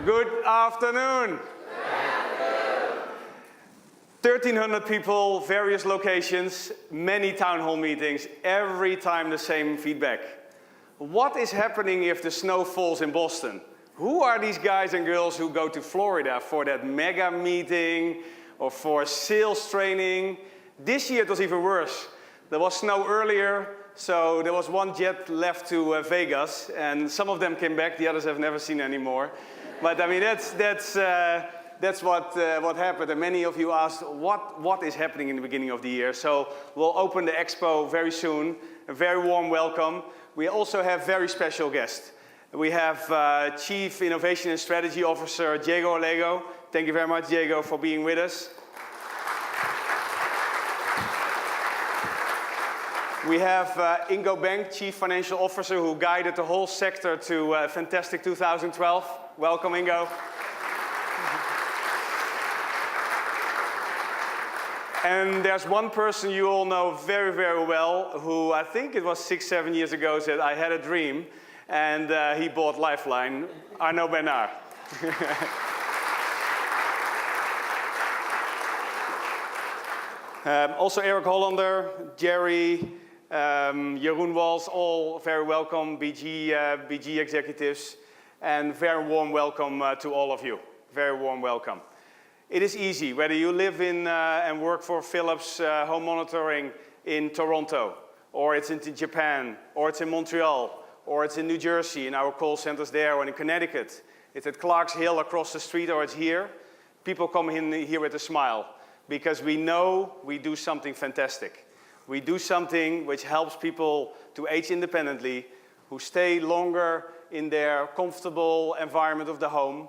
Good afternoon. 1,300 people, various locations, many town hall meetings, every time the same feedback. What is happening if the snow falls in Boston? Who are these guys and girls who go to Florida for that mega meeting or for sales training? This year it was even worse. There was snow earlier, so there was one jet left to Vegas, and some of them came back, the others have never seen anymore. But I mean, that's what happened, and many of you asked what is happening in the beginning of the year. So we'll open the expo very soon. A very warm welcome. We also have very special guests. We have Chief Innovation and Strategy Officer Diego Orlego. Thank you very much, Diego, for being with us. We have Ingo Bank, Chief Financial Officer, who guided the whole sector to a fantastic 2012. Welcome, Ingo. And there's one person you all know very, very well, who I think it was 6-7 years ago said, I had a dream, and he bought Lifeline, Arno Bernard. Also Eric Hollander, Jerry, Jeroen Wals, all very welcome, BG executives, and very warm welcome to all of you. Very warm welcome. It is easy, whether you live in and work for Philips Home Monitoring in Toronto, or it's in Japan, or it's in Montreal, or it's in New Jersey in our call centers there, or in Connecticut. It's at Clark's Hill across the street, or it's here. People come in here with a smile, because we know we do something fantastic. We do something which helps people to age independently, who stay longer in their comfortable environment of the home.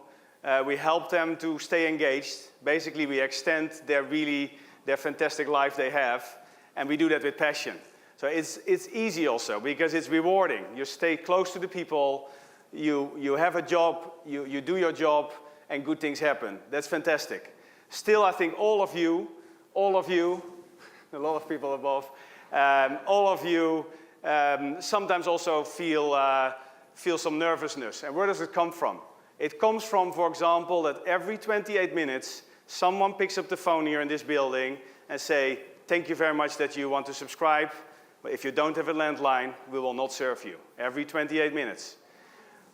We help them to stay engaged. Basically, we extend their fantastic life they have, and we do that with passion. So it's easy also, because it's rewarding. You stay close to the people, you have a job, you do your job, and good things happen. That's fantastic. Still, I think all of you, a lot of people above, all of you sometimes also feel some nervousness. And where does it come from? It comes from, for example, that every 28 minutes, someone picks up the phone here in this building and say, thank you very much that you want to subscribe, but if you don't have a landline, we will not serve you. Every 28 minutes.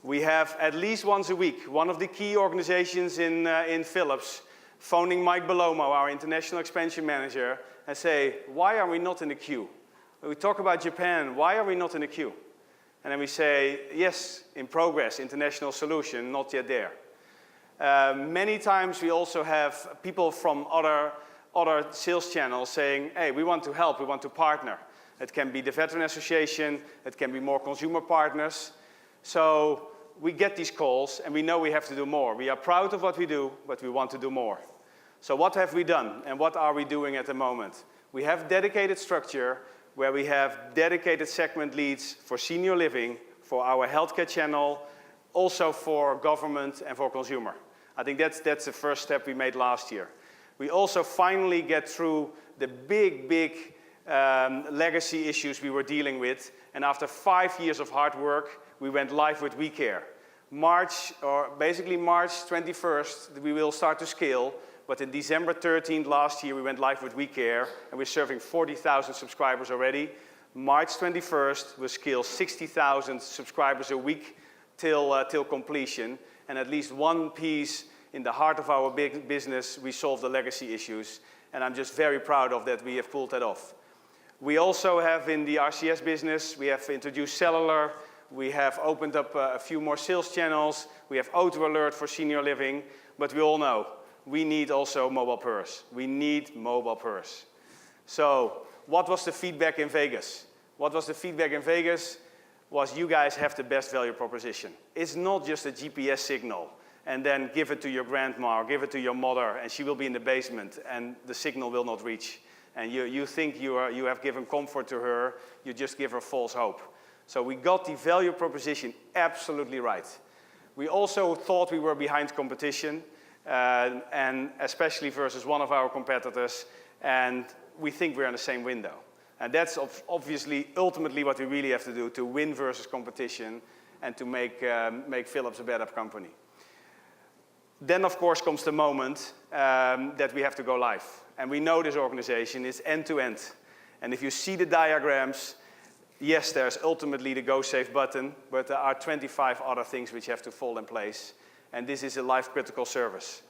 We have at least once a week, one of the key organizations in Philips, phoning Mike Belomo, our international expansion manager, and say, why are we not in the queue? When we talk about Japan, why are we not in the queue? And then we say, yes, in progress, international solution, not yet there. Many times we also have people from other sales channels saying, hey, we want to help, we want to partner. It can be the Veteran Association, it can be more consumer partners. So we get these calls and we know we have to do more. We are proud of what we do, but we want to do more. So what have we done and what are we doing at the moment? We have dedicated structure where we have dedicated segment leads for senior living, for our healthcare channel, also for government and for consumer. I think that's the first step we made last year. We also finally get through the big legacy issues we were dealing with, and after 5 years of hard work, we went live with WeCare. March 21st, we will start to scale, but in December 13th last year, we went live with WeCare, and we're serving 40,000 subscribers already. March 21st, we'll scale 60,000 subscribers a week till completion, and at least one piece in the heart of our big business, we solve the legacy issues, and I'm just very proud of that we have pulled that off. We also have in the RCS business, we have introduced cellular, we have opened up a few more sales channels, we have auto alert for senior living, but we all know we need also mobile PERS. We need mobile PERS. So what was the feedback in Vegas? What was the feedback in Vegas? Was you guys have the best value proposition. It's not just a GPS signal and then give it to your grandma or give it to your mother and she will be in the basement and the signal will not reach. And you think you have given comfort to her, you just give her false hope. So we got the value proposition absolutely right. We also thought we were behind competition, and especially versus one of our competitors, and we think we're in the same window. And that's obviously ultimately what we really have to do to win versus competition and to make Philips a better company. Then, of course, comes the moment that we have to go live. And we know this organization is end-to-end. And if you see the diagrams, yes, there's ultimately the Go Save button, but there are 25 other things which have to fall in place. And this is a life-critical service.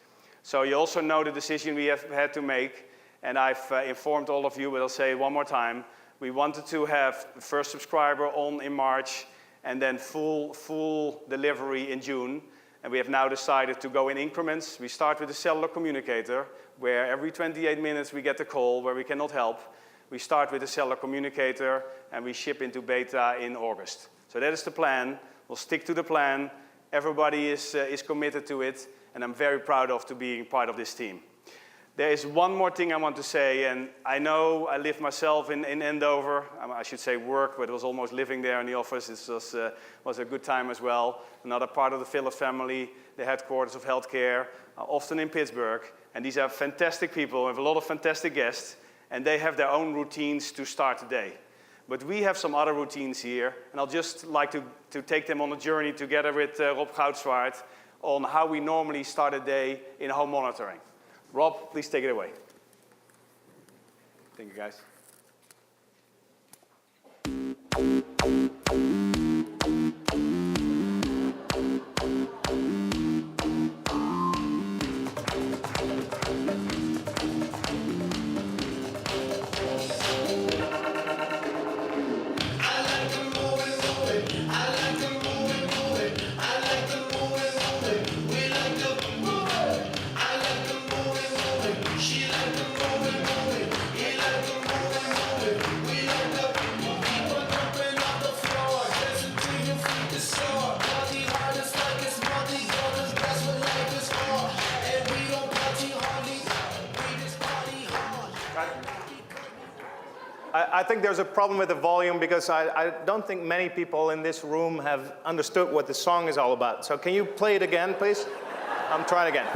So you also know the decision we have had to make, and I've informed all of you, but I'll say it one more time. We wanted to have the first subscriber on in March, and then full delivery in June. And we have now decided to go in increments. We start with the cellular communicator, where every 28 minutes we get a call where we cannot help. We start with the cellular communicator, and we ship into beta in August. So that is the plan. We'll stick to the plan. Everybody is committed to it, and I'm very proud of being part of this team. There is one more thing I want to say, and I know I live myself in Andover. I should say work, but it was almost living there in the office. This was a good time as well. Another part of the Philips family, the headquarters of healthcare, often in Pittsburgh. And these are fantastic people. We have a lot of fantastic guests, and they have their own routines to start the day. But we have some other routines here, and I'll just like to take them on a journey together with Rob Goudswaard on how we normally start a day in home monitoring. Rob, please take it away. Thank you, guys. I think there's a problem with the volume because I don't think many people in this room have understood what the song is all about. So can you play it again, please? I'm trying again.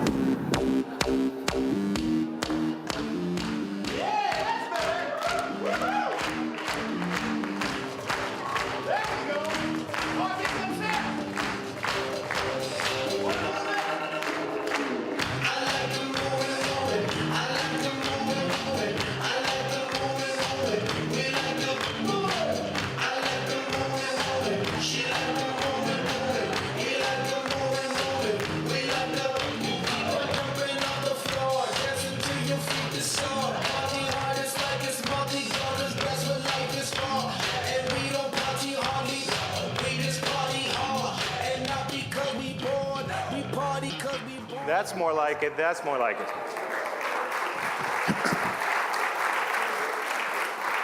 That's more like it, that's more like it.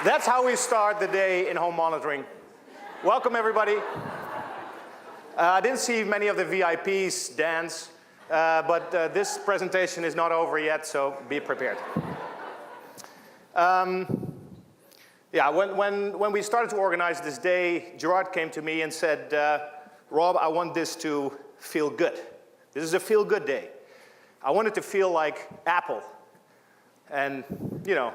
That's how we start the day in home monitoring. Welcome, everybody. I didn't see many of the VIPs dance, but this presentation is not over yet, so be prepared. Yeah, when we started to organize this day, Gerard came to me and said, Rob, I want this to feel good. This is a feel-good day. I want it to feel like Apple. And, you know.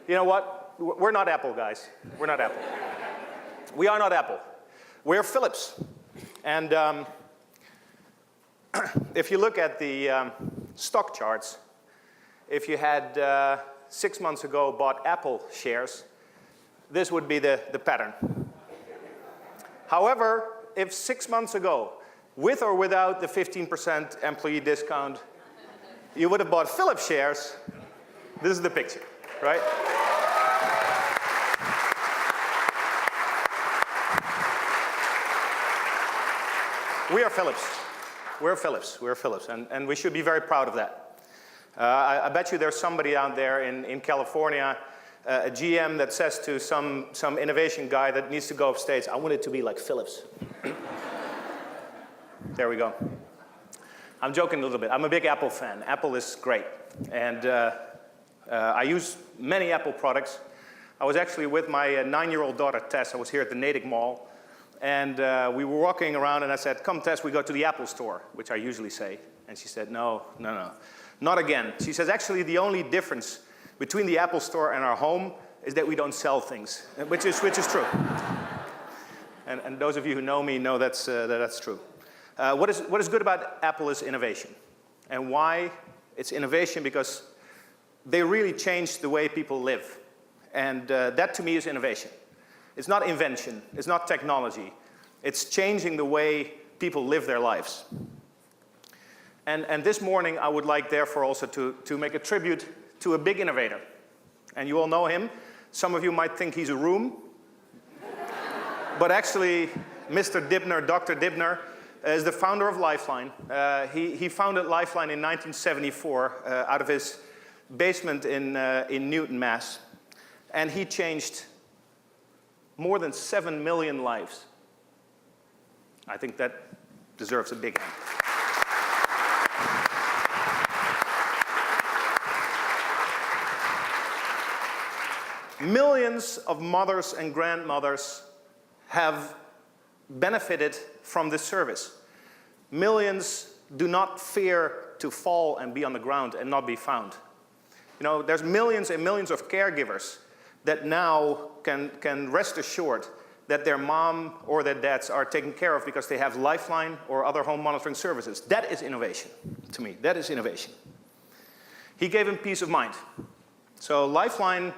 You know what? We're not Apple, guys. We're not Apple. We are not Apple. We're Philips. And if you look at the stock charts, if you had 6 months ago bought Apple shares, this would be the pattern. However, if 6 months ago, with or without the 15% employee discount, you would have bought Philips shares, this is the picture, right? We are Philips. We're Philips. We're Philips. And we should be very proud of that. I bet you there's somebody out there in California, a GM that says to some innovation guy that needs to go upstage, I want it to be like Philips. There we go. I'm joking a little bit. I'm a big Apple fan. Apple is great. And I use many Apple products. I was actually with my 9-year-old daughter, Tess. I was here at the Natick Mall. And we were walking around, and I said, come, Tess, we go to the Apple store, which I usually say. And she said, no, not again. She says, actually, the only difference between the Apple store and our home is that we don't sell things, which is true. And those of you who know me know that's true. What is good about Apple is innovation. And why? It's innovation because they really changed the way people live. And that to me is innovation. It's not invention, it's not technology. It's changing the way people live their lives. And this morning I would like therefore also to make a tribute to a big innovator. And you all know him. Some of you might think he's a room. But actually, Mr. Dibner, Dr. Dibner, is the founder of Lifeline. He founded Lifeline in 1974 out of his basement in Newton, Mass. And he changed more than 7 million lives. I think that deserves a big hand. Millions of mothers and grandmothers have benefited from this service. Millions do not fear to fall and be on the ground and not be found. You know, there's millions and millions of caregivers that now can rest assured that their mom or their dads are taken care of because they have Lifeline or other home monitoring services. That is innovation to me. That is innovation. He gave him peace of mind. So Lifeline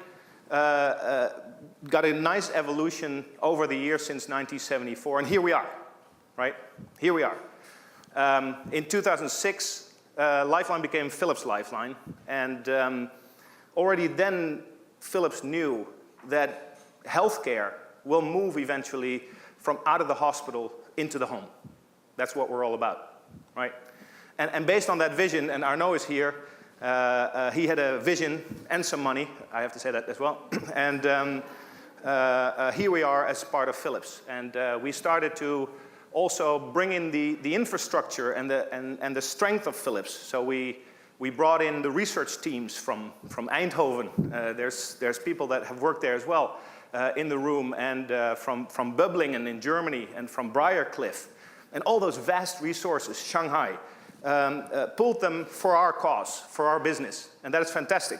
got a nice evolution over the years since 1974, and here we are, right? Here we are. In 2006, Lifeline became Philips Lifeline, and already then Philips knew that healthcare will move eventually from out of the hospital into the home. That's what we're all about, right? And based on that vision, and Arnaud is here, he had a vision and some money, I have to say that as well, and here we are as part of Philips. And we started to also bring in the infrastructure and the strength of Philips. So we brought in the research teams from Eindhoven. There's people that have worked there as well in the room, and from Böblingen in Germany, and from Briarcliff. And all those vast resources, Shanghai, pulled them for our cause, for our business. And that is fantastic.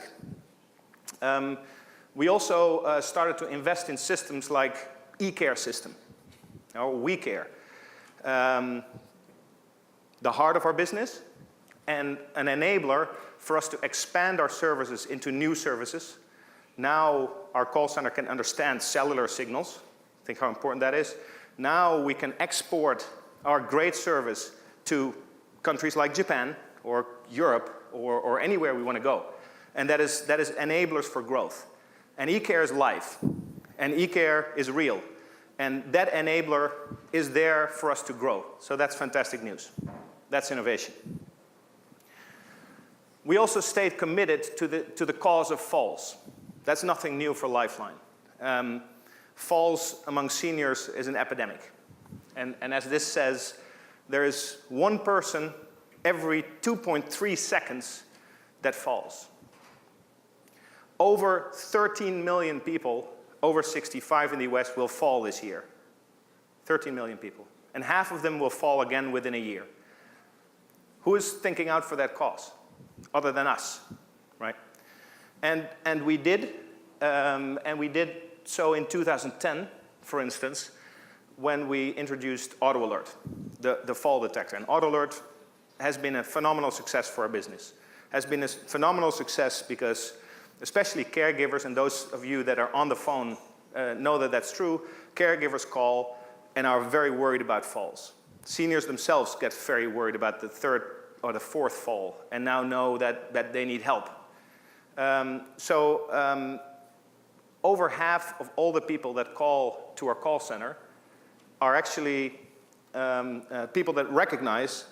We also started to invest in systems like eCare system, or WeCare. The heart of our business, and an enabler for us to expand our services into new services. Now our call center can understand cellular signals. Think how important that is. Now we can export our great service to countries like Japan or Europe or anywhere we want to go. And that is enablers for growth. And eCare is live, and eCare is real. And that enabler is there for us to grow. So that's fantastic news. That's innovation. We also stayed committed to the cause of falls. That's nothing new for Lifeline. Falls among seniors is an epidemic. And as this says, there is one person every 2.3 seconds that falls. Over 13 million people over 65 in the US will fall this year. 13 million people. And half of them will fall again within a year. Who is thinking out for that cause? Other than us, right? And we did so in 2010, for instance, when we introduced Auto Alert, the fall detector. And Auto Alert has been a phenomenal success for our business. Has been a phenomenal success because especially caregivers, and those of you that are on the phone know that that's true, caregivers call and are very worried about falls. Seniors themselves get very worried about the third or the fourth fall, and now know that they need help. Over half of all the people that call to our call center are actually people that recognize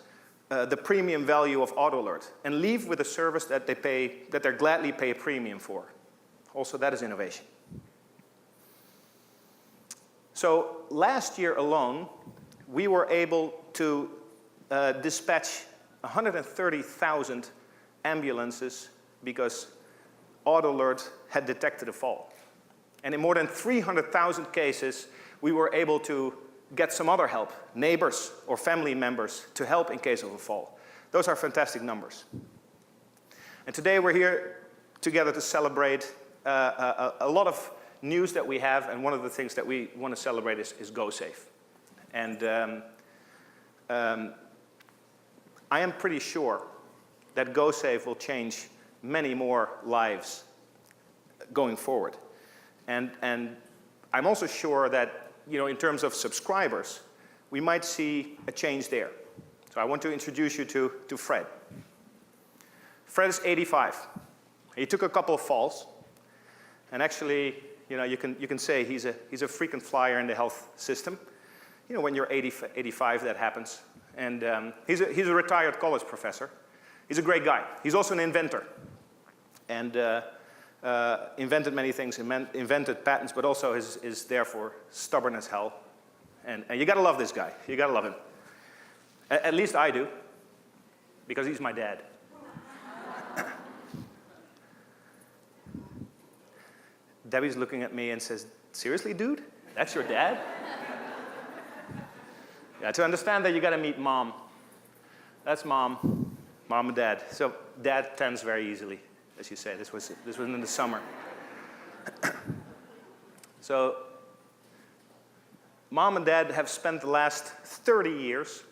the premium value of Auto Alert and leave with a service that they gladly pay a premium for. Also, that is innovation. So last year alone, we were able to dispatch 130,000 ambulances because Auto Alert had detected a fall. And in more than 300,000 cases, we were able to get some other help, neighbors or family members, to help in case of a fall. Those are fantastic numbers. And today we're here together to celebrate a lot of news that we have, and one of the things that we want to celebrate is GoSafe. And I am pretty sure that GoSafe will change many more lives going forward. And I'm also sure that, in terms of subscribers, we might see a change there. So I want to introduce you to Fred. Fred is 85. He took a couple of falls, and actually, you can say he's a frequent flyer in the health system. When you're 85, that happens. And he's a retired college professor. He's a great guy. He's also an inventor, and invented many things. Invented patents, but also is therefore stubborn as hell. And you gotta love this guy. You gotta love him. At least I do, because he's my dad. Debbie's looking at me and says, "Seriously, dude? That's your dad?" Yeah, to understand that you gotta meet mom. That's mom and dad. So dad tends very easily, as you say. This was in the summer. So mom and dad have spent the last 30 years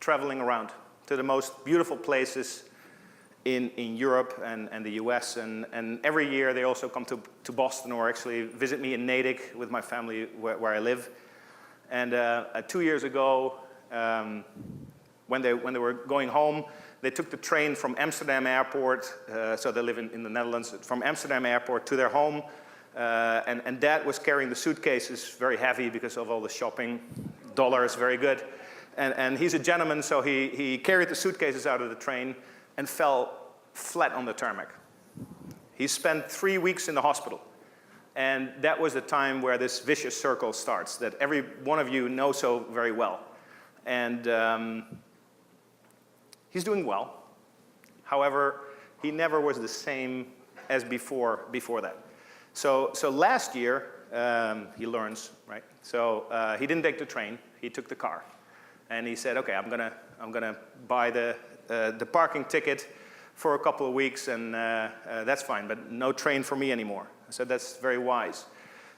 traveling around to the most beautiful places in Europe and the US. And every year they also come to Boston, or actually visit me in Natick with my family where I live. And 2 years ago, when they were going home, they took the train from Amsterdam Airport, so they live in the Netherlands, from Amsterdam Airport to their home. And Dad was carrying the suitcases, very heavy because of all the shopping. Dollar is very good. And he's a gentleman, so he carried the suitcases out of the train and fell flat on the tarmac. He spent 3 weeks in the hospital. And that was the time where this vicious circle starts, that every one of you know so very well. And he's doing well. However, he never was the same as before that. So last year, he learns, right? So he didn't take the train, he took the car. And he said, okay, I'm gonna buy the parking ticket for a couple of weeks, and that's fine, but no train for me anymore. I said, that's very wise.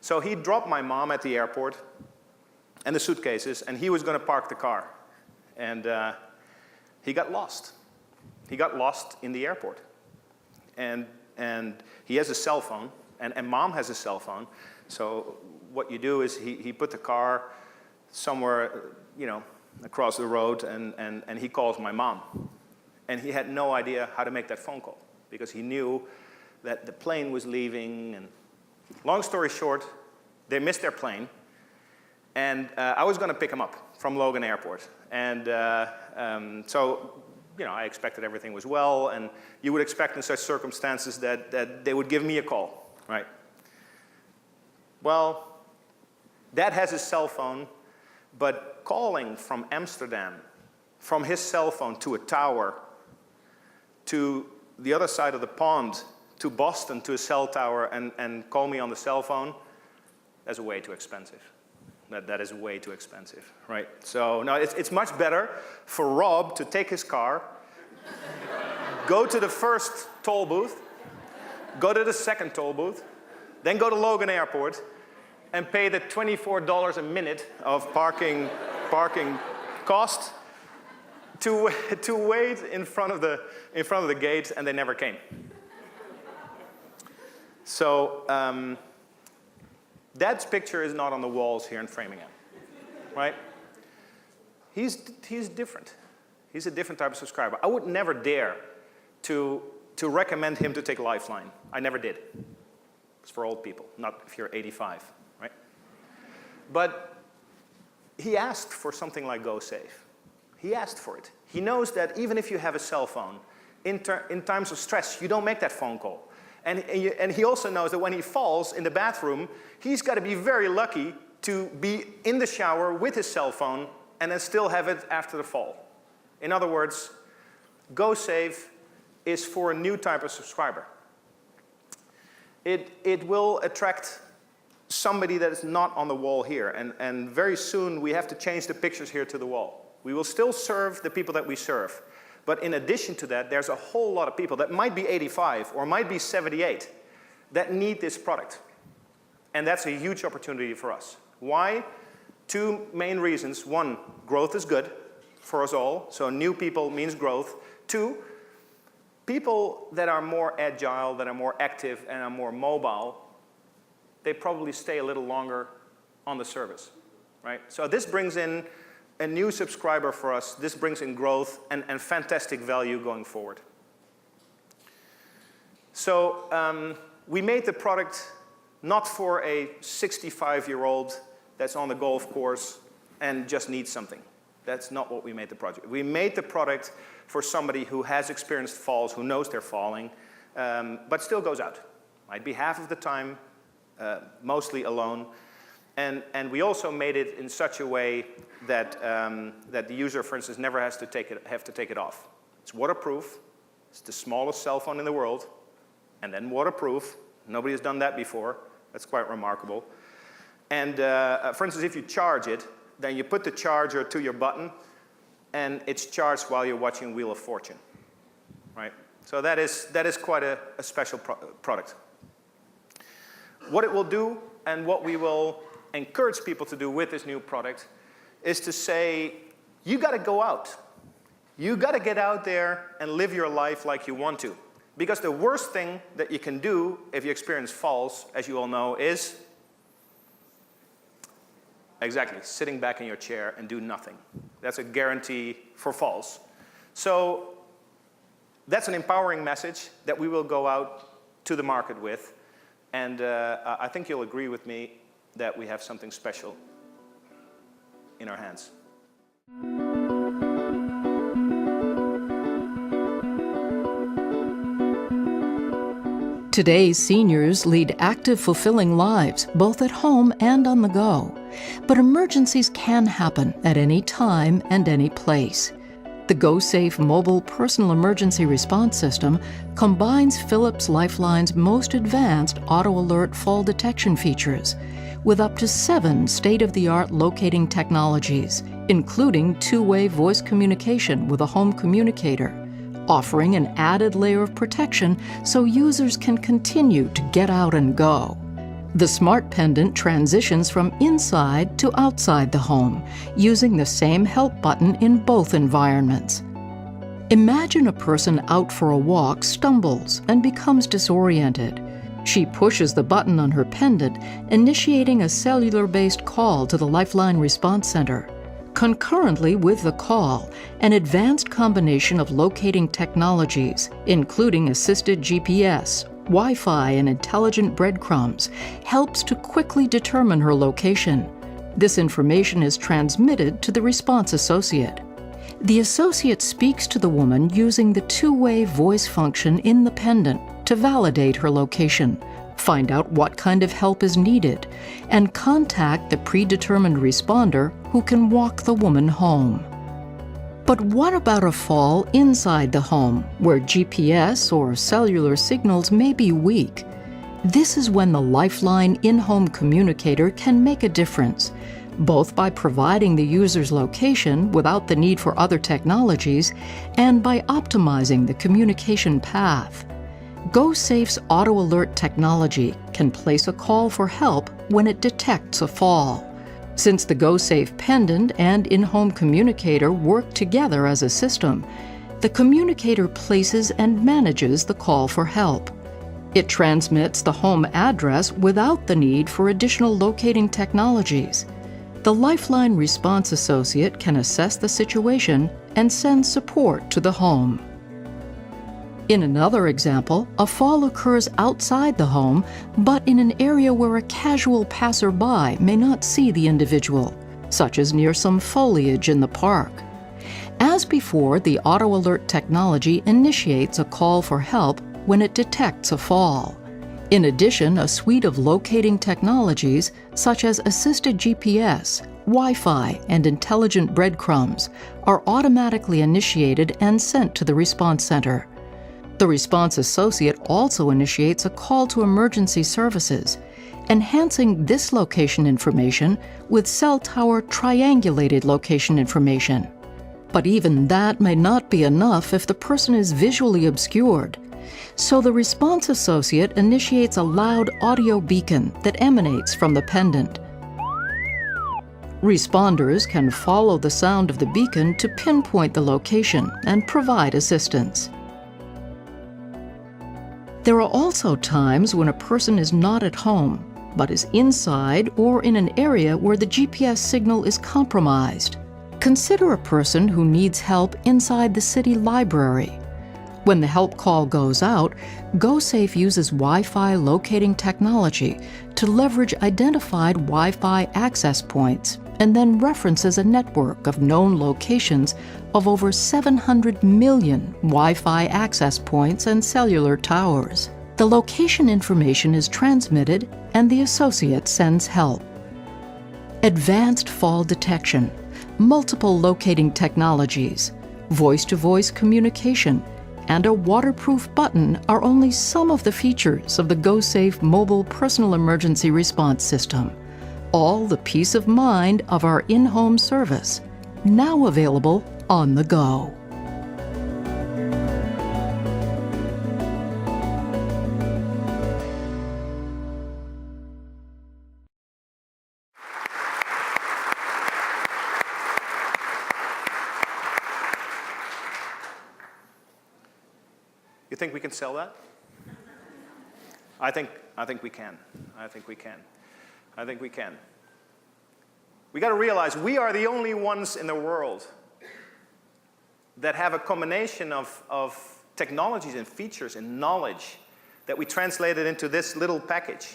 So he dropped my mom at the airport and the suitcases, and he was gonna park the car. And he got lost. He got lost in the airport. And he has a cell phone, and mom has a cell phone. So what you do is he put the car somewhere, across the road, and he calls my mom. And he had no idea how to make that phone call, because he knew that the plane was leaving. And long story short, they missed their plane. And I was going to pick him up from Logan Airport. And so, I expected everything was well. And you would expect in such circumstances that they would give me a call, right? Well, Dad has his cell phone, but calling from Amsterdam, from his cell phone to a tower, to the other side of the pond, to Boston, to a cell tower, and call me on the cell phone, that's way too expensive. That is way too expensive, right? So no, it's much better for Rob to take his car, go to the first toll booth, go to the second toll booth, then go to Logan Airport, and pay the $24 a minute of parking cost to wait in front of the gate, and they never came. So Dad's picture is not on the walls here in Framingham, right? He's different. He's a different type of subscriber. I would never dare to recommend him to take Lifeline. I never did. It's for old people, not if you're 85, right? But he asked for something like GoSafe. He asked for it. He knows that even if you have a cell phone, in times of stress, you don't make that phone call. And he also knows that when he falls in the bathroom, he's got to be very lucky to be in the shower with his cell phone and then still have it after the fall. In other words, GoSafe is for a new type of subscriber. It will attract somebody that is not on the wall here. And very soon, we have to change the pictures here to the wall. We will still serve the people that we serve. But in addition to that, there's a whole lot of people that might be 85 or might be 78 that need this product. And that's a huge opportunity for us. Why? Two main reasons. One, growth is good for us all. So new people means growth. Two, people that are more agile, that are more active, and are more mobile, they probably stay a little longer on the service, right? So this brings in a new subscriber for us. This brings in growth and fantastic value going forward. So we made the product not for a 65-year-old that's on the golf course and just needs something. That's not what we made the product. We made the product for somebody who has experienced falls, who knows they're falling, but still goes out. Might be half of the time, mostly alone. And we also made it in such a way that, that the user, for instance, never has to have to take it off. It's waterproof. It's the smallest cell phone in the world. And then waterproof. Nobody has done that before. That's quite remarkable. And for instance, if you charge it, then you put the charger to your button, and it's charged while you're watching Wheel of Fortune, right? So that is quite a special product. What it will do, and what we will encourage people to do with this new product, is to say, you got to go out. You got to get out there and live your life like you want to. Because the worst thing that you can do if you experience falls, as you all know, is exactly sitting back in your chair and do nothing. That's a guarantee for falls. So that's an empowering message that we will go out to the market with. And I think you'll agree with me that we have something special in our hands. Today's seniors lead active, fulfilling lives, both at home and on the go. But emergencies can happen at any time and any place. The GoSafe mobile personal emergency response system combines Philips Lifeline's most advanced auto-alert fall detection features with up to 7 state-of-the-art locating technologies, including two-way voice communication with a home communicator, offering an added layer of protection so users can continue to get out and go. The smart pendant transitions from inside to outside the home, using the same help button in both environments. Imagine a person out for a walk stumbles and becomes disoriented. She pushes the button on her pendant, initiating a cellular-based call to the Lifeline Response Center. Concurrently with the call, an advanced combination of locating technologies, including assisted GPS, Wi-Fi, and intelligent breadcrumbs, helps to quickly determine her location. This information is transmitted to the response associate. The associate speaks to the woman using the two-way voice function in the pendant to validate her location, find out what kind of help is needed, and contact the predetermined responder who can walk the woman home. But what about a fall inside the home, where GPS or cellular signals may be weak? This is when the Lifeline in-home communicator can make a difference, both by providing the user's location without the need for other technologies and by optimizing the communication path. GoSafe's Auto Alert technology can place a call for help when it detects a fall. Since the GoSafe pendant and in-home communicator work together as a system, the communicator places and manages the call for help. It transmits the home address without the need for additional locating technologies. The Lifeline Response Associate can assess the situation and send support to the home. In another example, a fall occurs outside the home, but in an area where a casual passerby may not see the individual, such as near some foliage in the park. As before, the Auto Alert technology initiates a call for help when it detects a fall. In addition, a suite of locating technologies, such as assisted GPS, Wi-Fi, and intelligent breadcrumbs, are automatically initiated and sent to the response center. The response associate also initiates a call to emergency services, enhancing this location information with cell tower triangulated location information. But even that may not be enough if the person is visually obscured. So the response associate initiates a loud audio beacon that emanates from the pendant. Responders can follow the sound of the beacon to pinpoint the location and provide assistance. There are also times when a person is not at home, but is inside or in an area where the GPS signal is compromised. Consider a person who needs help inside the city library. When the help call goes out, GoSafe uses Wi-Fi locating technology to leverage identified Wi-Fi access points and then references a network of known locations of over 700 million Wi-Fi access points and cellular towers. The location information is transmitted and the associate sends help. Advanced fall detection, multiple locating technologies, voice-to-voice communication, and a waterproof button are only some of the features of the GoSafe mobile personal emergency response system. All the peace of mind of our in-home service, now available on the go. You think we can sell that? I think we can. I think we can. I think we can. We got to realize we are the only ones in the world that have a combination of technologies and features and knowledge that we translated into this little package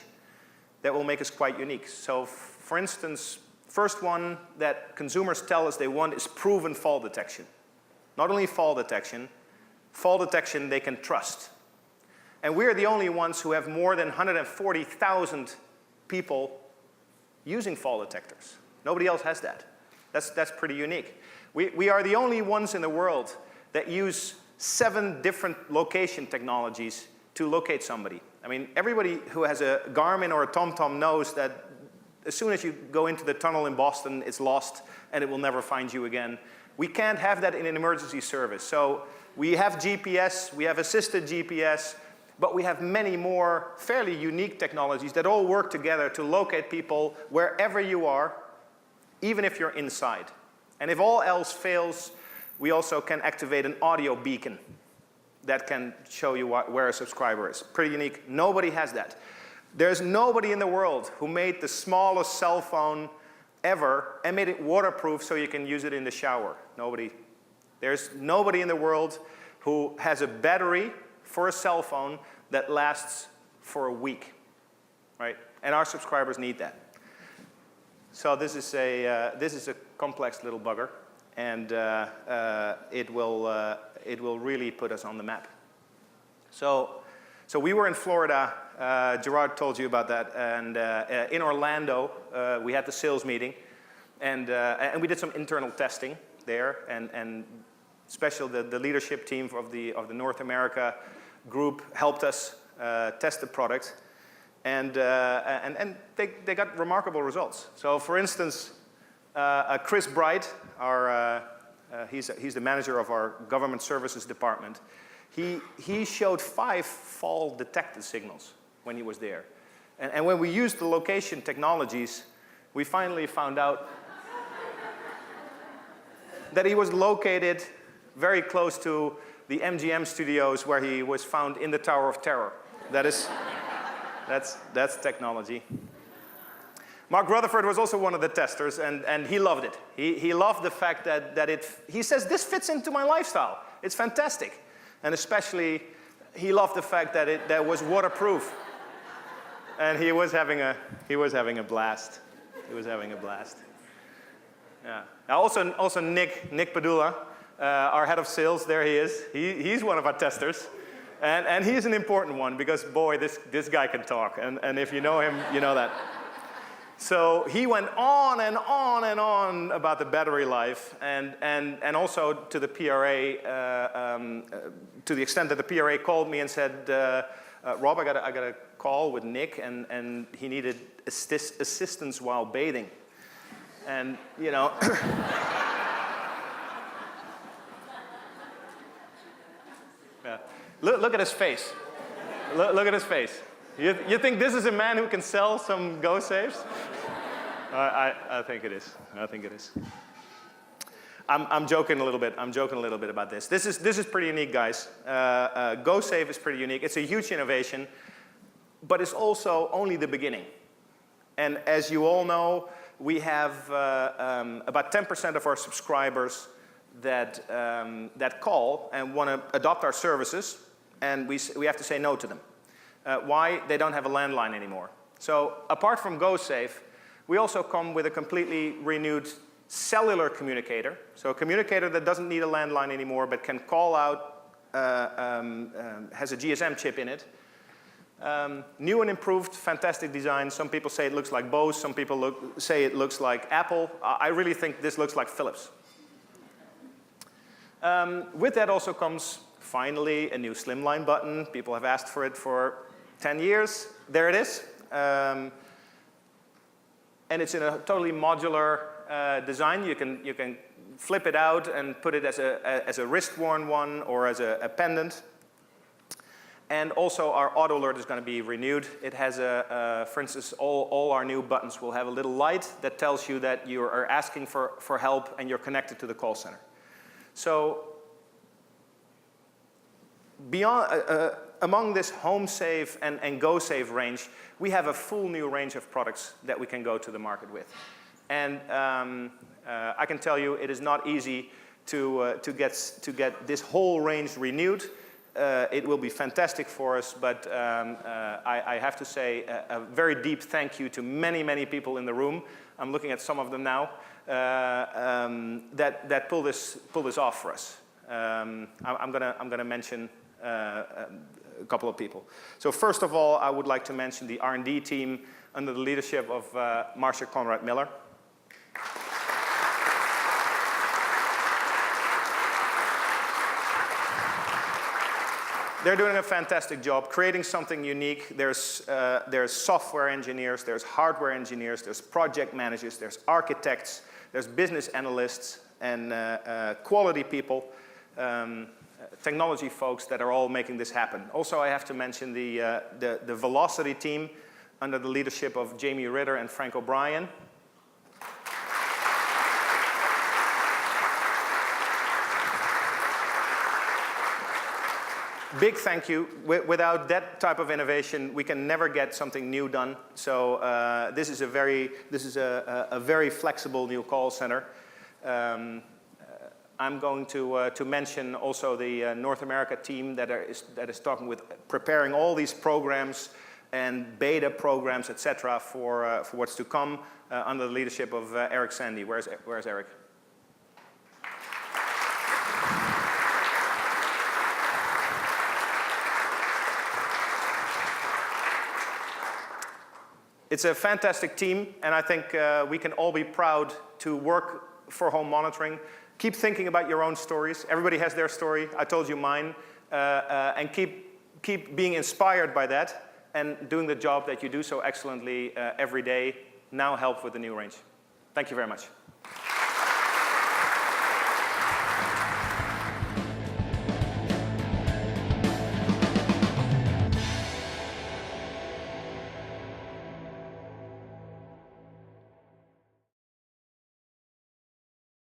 that will make us quite unique. So for instance, first one that consumers tell us they want is proven fall detection. Not only fall detection they can trust. And we're the only ones who have more than 140,000 people using fall detectors. Nobody else has that. That's pretty unique. We are the only ones in the world that use 7 different location technologies to locate somebody. I mean, everybody who has a Garmin or a TomTom knows that as soon as you go into the tunnel in Boston, it's lost and it will never find you again. We can't have that in an emergency service. So we have GPS, we have assisted GPS, but we have many more fairly unique technologies that all work together to locate people wherever you are, even if you're inside. And if all else fails, we also can activate an audio beacon that can show you where a subscriber is. Pretty unique. Nobody has that. There's nobody in the world who made the smallest cell phone ever and made it waterproof so you can use it in the shower. Nobody. There's nobody in the world who has a battery for a cell phone that lasts for a week, right? And our subscribers need that. So this is a complex little bugger, and it will really put us on the map. So we were in Florida. Gerard told you about that, and in Orlando we had the sales meeting, and we did some internal testing there, and the leadership team of the North America group helped us test the product, and they got remarkable results. So for instance, Chris Bright, he's the manager of our government services department. He showed 5 fall detected signals when he was there. And when we used the location technologies, we finally found out that he was located very close to the MGM studios where he was found in the Tower of Terror. That's technology. Mark Rutherford was also one of the testers, and he loved it. He loved the fact that he says, this fits into my lifestyle. It's fantastic. And especially, he loved the fact that was waterproof. And he was having a blast. He was having a blast. Yeah. Now also Nick Padula, our head of sales, there he is. He's one of our testers. And he's an important one because, boy, this guy can talk. And if you know him, you know that. So he went on and on and on about the battery life, and also to the PRA, to the extent that the PRA called me and said, Rob, I got a call with Nick, and he needed assistance while bathing. And, you know, Look at his face. Look at his face. You think this is a man who can sell some Go safes? I think it is. I think it is. I'm joking a little bit. I'm joking a little bit about this. This is pretty unique, guys. Go Safe is pretty unique. It's a huge innovation, but it's also only the beginning. And as you all know, we have about 10% of our subscribers that call and want to adopt our services, and we have to say no to them. Why? They don't have a landline anymore. So apart from Go Safe, we also come with a completely renewed cellular communicator. So a communicator that doesn't need a landline anymore, but can call out, has a GSM chip in it. New and improved, fantastic design. Some people say it looks like Bose. Some people say it looks like Apple. I really think this looks like Philips. With that also comes, finally, a new slimline button. People have asked for it for 10 years. There it is. And it's in a totally modular design. You can flip it out and put it as a wrist-worn one or as a pendant. And also our auto alert is going to be renewed. It has for instance, all our new buttons will have a little light that tells you that you are asking for help and you're connected to the call center. So beyond, among this Home Safe and Go Safe range, we have a full new range of products that we can go to the market with. And I can tell you it is not easy to get this whole range renewed. It will be fantastic for us, but I have to say a very deep thank you to many, many people in the room. I'm looking at some of them now that pull this off for us. I'm gonna mention a couple of people. So first of all, I would like to mention the R&D team under the leadership of Marcia Conrad Miller. They're doing a fantastic job creating something unique. There's software engineers, there's hardware engineers, there's project managers, there's architects, there's business analysts, and quality people, technology folks that are all making this happen. Also, I have to mention the Velocity team under the leadership of Jamie Ritter and Frank O'Brien. Big thank you. Without that type of innovation, we can never get something new done. So this is a very flexible new call center. I'm going to mention also the North America team that is talking with preparing all these programs and beta programs, etc., for what's to come under the leadership of Eric Sandy. Where's Eric? It's a fantastic team, and I think we can all be proud to work for home monitoring. Keep thinking about your own stories. Everybody has their story. I told you mine. And keep being inspired by that and doing the job that you do so excellently every day. Now help with the new range. Thank you very much.